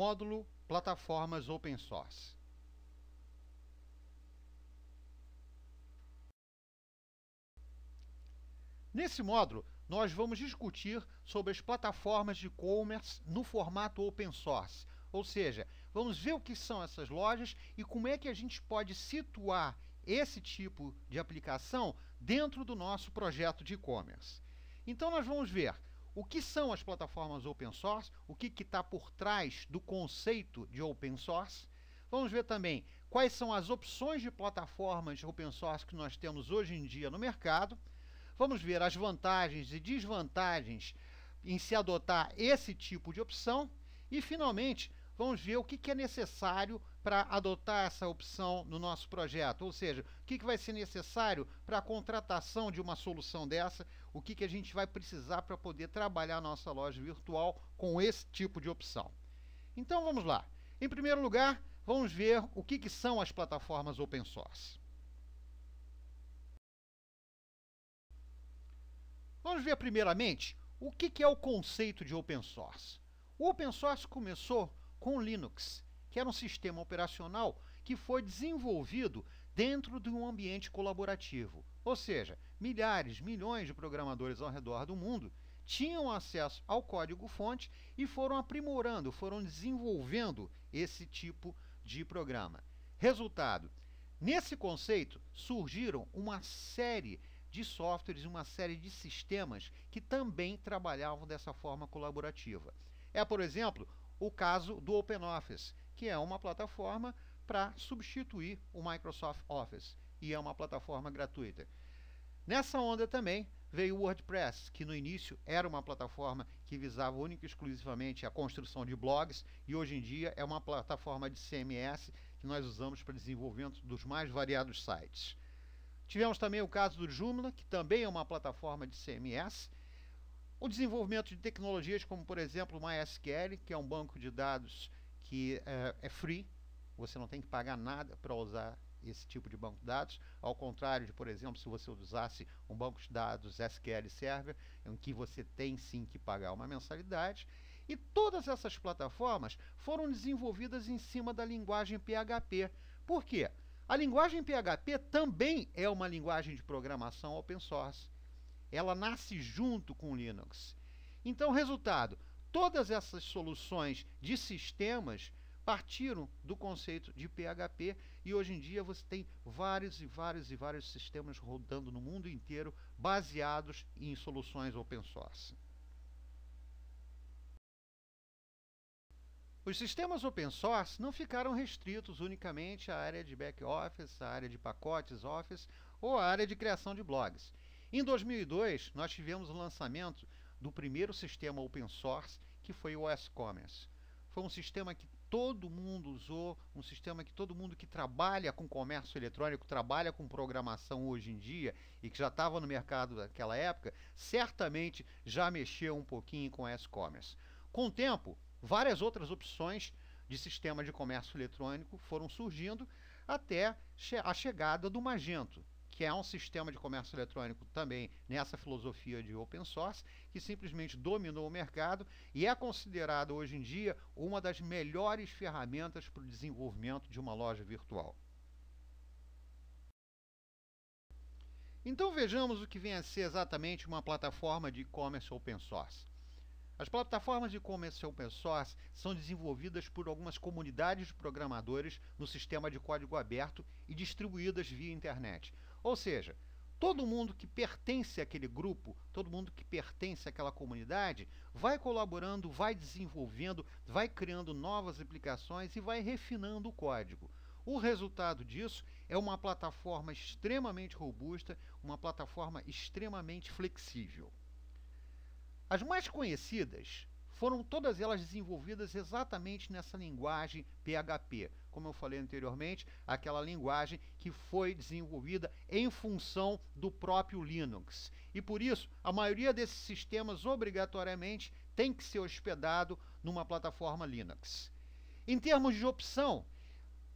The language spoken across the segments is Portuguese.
Módulo Plataformas Open Source. Nesse módulo, nós vamos discutir sobre as plataformas de e-commerce no formato open source. Ou seja, vamos ver o que são essas lojas e como é que a gente pode situar esse tipo de aplicação dentro do nosso projeto de e-commerce. Então nós vamos ver o que são as plataformas open source, o que está por trás do conceito de open source. Vamos ver também quais são as opções de plataformas open source que nós temos hoje em dia no mercado. Vamos ver as vantagens e desvantagens em se adotar esse tipo de opção. E, finalmente, vamos ver o que é necessário para adotar essa opção no nosso projeto. Ou seja, o que vai ser necessário para a contratação de uma solução dessa, o que a gente vai precisar para poder trabalhar a nossa loja virtual com esse tipo de opção. Então, vamos lá. Em primeiro lugar, vamos ver o que são as plataformas open source. Vamos ver primeiramente o que é o conceito de open source. O open source começou com o Linux, que era um sistema operacional que foi desenvolvido dentro de um ambiente colaborativo. Ou seja, milhares, milhões de programadores ao redor do mundo tinham acesso ao código-fonte e foram aprimorando, foram desenvolvendo esse tipo de programa. Resultado, nesse conceito surgiram uma série de softwares, uma série de sistemas que também trabalhavam dessa forma colaborativa. É, por exemplo, o caso do OpenOffice, que é uma plataforma para substituir o Microsoft Office, e é uma plataforma gratuita. Nessa onda também veio o WordPress, que no início era uma plataforma que visava única e exclusivamente a construção de blogs, e hoje em dia é uma plataforma de CMS que nós usamos para desenvolvimento dos mais variados sites. Tivemos também o caso do Joomla, que também é uma plataforma de CMS. O desenvolvimento de tecnologias como, por exemplo, o MySQL, que é um banco de dados que é free. Você não tem que pagar nada para usar esse tipo de banco de dados. Ao contrário de, por exemplo, se você usasse um banco de dados SQL Server, em que você tem sim que pagar uma mensalidade. E todas essas plataformas foram desenvolvidas em cima da linguagem PHP. Por quê? A linguagem PHP também é uma linguagem de programação open source. Ela nasce junto com o Linux. Então, resultado, todas essas soluções de sistemas partiram do conceito de PHP e hoje em dia você tem vários sistemas rodando no mundo inteiro baseados em soluções open source. Os sistemas open source não ficaram restritos unicamente à área de back-office, à área de pacotes Office ou à área de criação de blogs. Em 2002, nós tivemos o lançamento do primeiro sistema open source, que foi o OS Commerce. Foi um sistema que todo mundo usou, um sistema que todo mundo que trabalha com comércio eletrônico, trabalha com programação hoje em dia e que já estava no mercado naquela época, certamente já mexeu um pouquinho com o OS Commerce. Com o tempo, várias outras opções de sistema de comércio eletrônico foram surgindo até a chegada do Magento, que é um sistema de comércio eletrônico também nessa filosofia de open source, que simplesmente dominou o mercado e é considerado hoje em dia uma das melhores ferramentas para o desenvolvimento de uma loja virtual. Então vejamos o que vem a ser exatamente uma plataforma de e-commerce open source. As plataformas de e-commerce open source são desenvolvidas por algumas comunidades de programadores no sistema de código aberto e distribuídas via internet. Ou seja, todo mundo que pertence àquele grupo, todo mundo que pertence àquela comunidade, vai colaborando, vai desenvolvendo, vai criando novas aplicações e vai refinando o código. O resultado disso é uma plataforma extremamente robusta, uma plataforma extremamente flexível. As mais conhecidas foram todas elas desenvolvidas exatamente nessa linguagem PHP. Como eu falei anteriormente, aquela linguagem que foi desenvolvida em função do próprio Linux. E por isso, a maioria desses sistemas obrigatoriamente tem que ser hospedado numa plataforma Linux. Em termos de opção,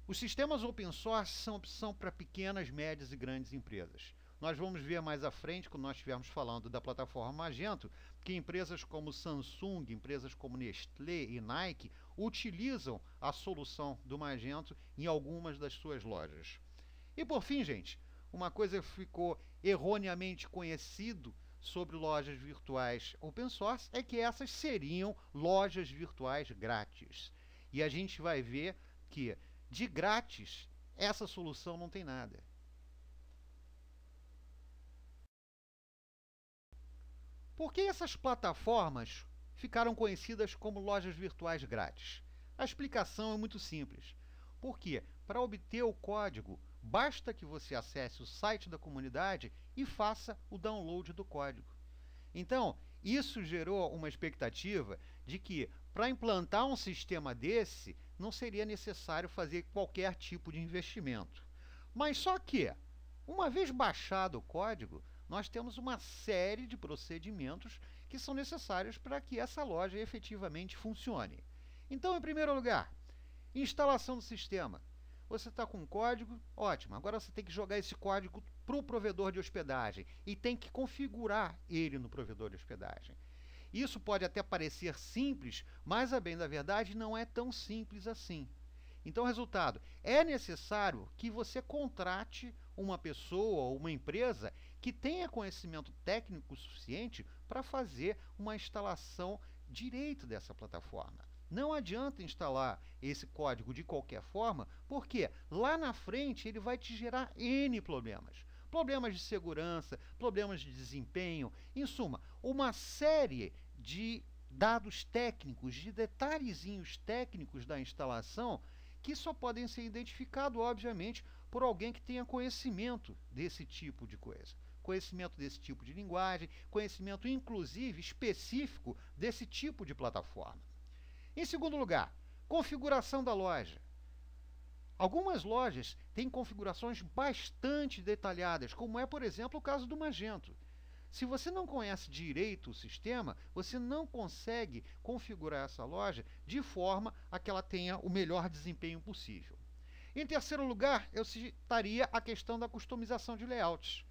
os sistemas open source são opção para pequenas, médias e grandes empresas. nós vamos ver mais à frente, quando nós estivermos falando da plataforma Magento, que empresas como Samsung, empresas como Nestlé e Nike utilizam a solução do Magento em algumas das suas lojas. E por fim, gente, uma coisa que ficou erroneamente conhecido sobre lojas virtuais open source é que essas seriam lojas virtuais grátis. E a gente vai ver que de grátis essa solução não tem nada. Por que essas plataformas ficaram conhecidas como lojas virtuais grátis? A explicação é muito simples. Porque para obter o código, basta que você acesse o site da comunidade e faça o download do código. Então, isso gerou uma expectativa de que, para implantar um sistema desse, não seria necessário fazer qualquer tipo de investimento. Mas só que, uma vez baixado o código, nós temos uma série de procedimentos que são necessários para que essa loja efetivamente funcione. Então, em primeiro lugar, instalação do sistema. Você está com um código, ótimo. Agora você tem que jogar esse código para o provedor de hospedagem e tem que configurar ele no provedor de hospedagem. Isso pode até parecer simples, mas a bem da verdade não é tão simples assim. Então, resultado, é necessário que você contrate uma pessoa ou uma empresa que tenha conhecimento técnico suficiente para fazer uma instalação direito dessa plataforma. Não adianta instalar esse código de qualquer forma, porque lá na frente ele vai te gerar N problemas. Problemas de segurança, problemas de desempenho, em suma, uma série de dados técnicos, de detalhezinhos técnicos da instalação que só podem ser identificados, obviamente, por alguém que tenha conhecimento desse tipo de coisa. Conhecimento desse tipo de linguagem, conhecimento inclusive específico desse tipo de plataforma. Em segundo lugar, configuração da loja. Algumas lojas têm configurações bastante detalhadas, como é, por exemplo, o caso do Magento. Se você não conhece direito o sistema, você não consegue configurar essa loja de forma a que ela tenha o melhor desempenho possível. Em terceiro lugar, eu citaria a questão da customização de layouts.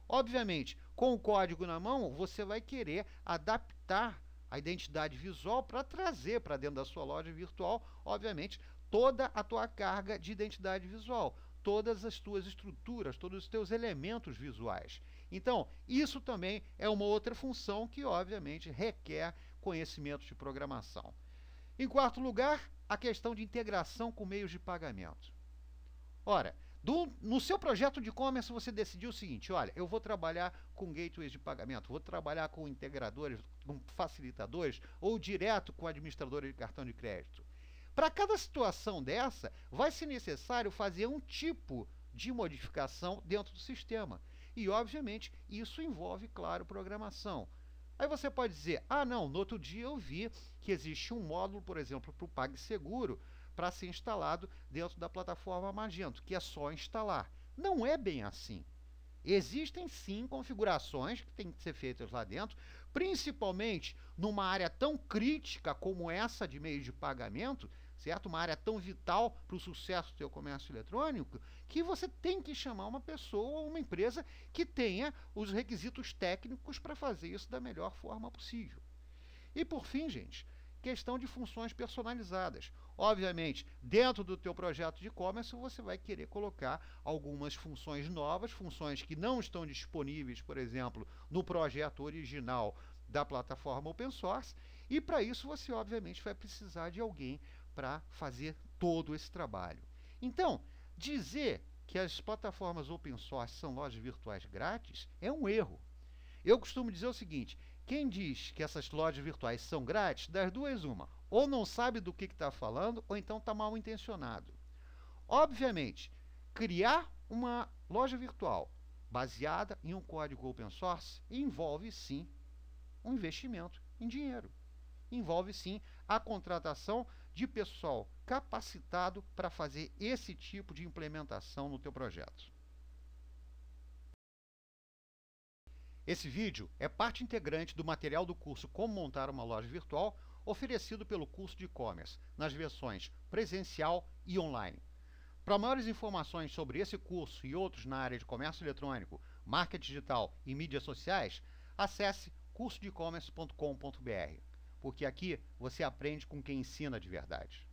Obviamente, com o código na mão, você vai querer adaptar a identidade visual para trazer para dentro da sua loja virtual, obviamente, toda a tua carga de identidade visual, todas as tuas estruturas, todos os teus elementos visuais. Então, isso também é uma outra função que, obviamente, requer conhecimento de programação. Em quarto lugar, a questão de integração com meios de pagamento. Ora, no seu projeto de e-commerce você decidiu o seguinte: olha, eu vou trabalhar com gateways de pagamento, vou trabalhar com integradores, com facilitadores ou direto com administradores de cartão de crédito. Para cada situação dessa, vai ser necessário fazer um tipo de modificação dentro do sistema. E, obviamente, isso envolve, claro, programação. Aí você pode dizer: ah, não, no outro dia eu vi que existe um módulo, por exemplo, para o PagSeguro, para ser instalado dentro da plataforma Magento, que é só instalar. Não é bem assim. Existem sim configurações que têm que ser feitas lá dentro, principalmente numa área tão crítica como essa de meios de pagamento, certo? Uma área tão vital para o sucesso do seu comércio eletrônico, que você tem que chamar uma pessoa ou uma empresa que tenha os requisitos técnicos para fazer isso da melhor forma possível. E por fim, gente, questão de funções personalizadas. Obviamente, dentro do teu projeto de e-commerce, você vai querer colocar algumas funções novas, funções que não estão disponíveis, por exemplo, no projeto original da plataforma open source, e para isso você, obviamente, vai precisar de alguém para fazer todo esse trabalho. Então, dizer que as plataformas open source são lojas virtuais grátis é um erro. Eu costumo dizer o seguinte: quem diz que essas lojas virtuais são grátis, das duas uma, ou não sabe do que está falando, ou então está mal intencionado. Obviamente, criar uma loja virtual baseada em um código open source envolve sim um investimento em dinheiro. Envolve sim a contratação de pessoal capacitado para fazer esse tipo de implementação no teu projeto. Esse vídeo é parte integrante do material do curso Como Montar uma Loja Virtual, oferecido pelo curso de e-commerce, nas versões presencial e online. Para maiores informações sobre esse curso e outros na área de comércio eletrônico, marketing digital e mídias sociais, acesse cursodecommerce.com.br, porque aqui você aprende com quem ensina de verdade.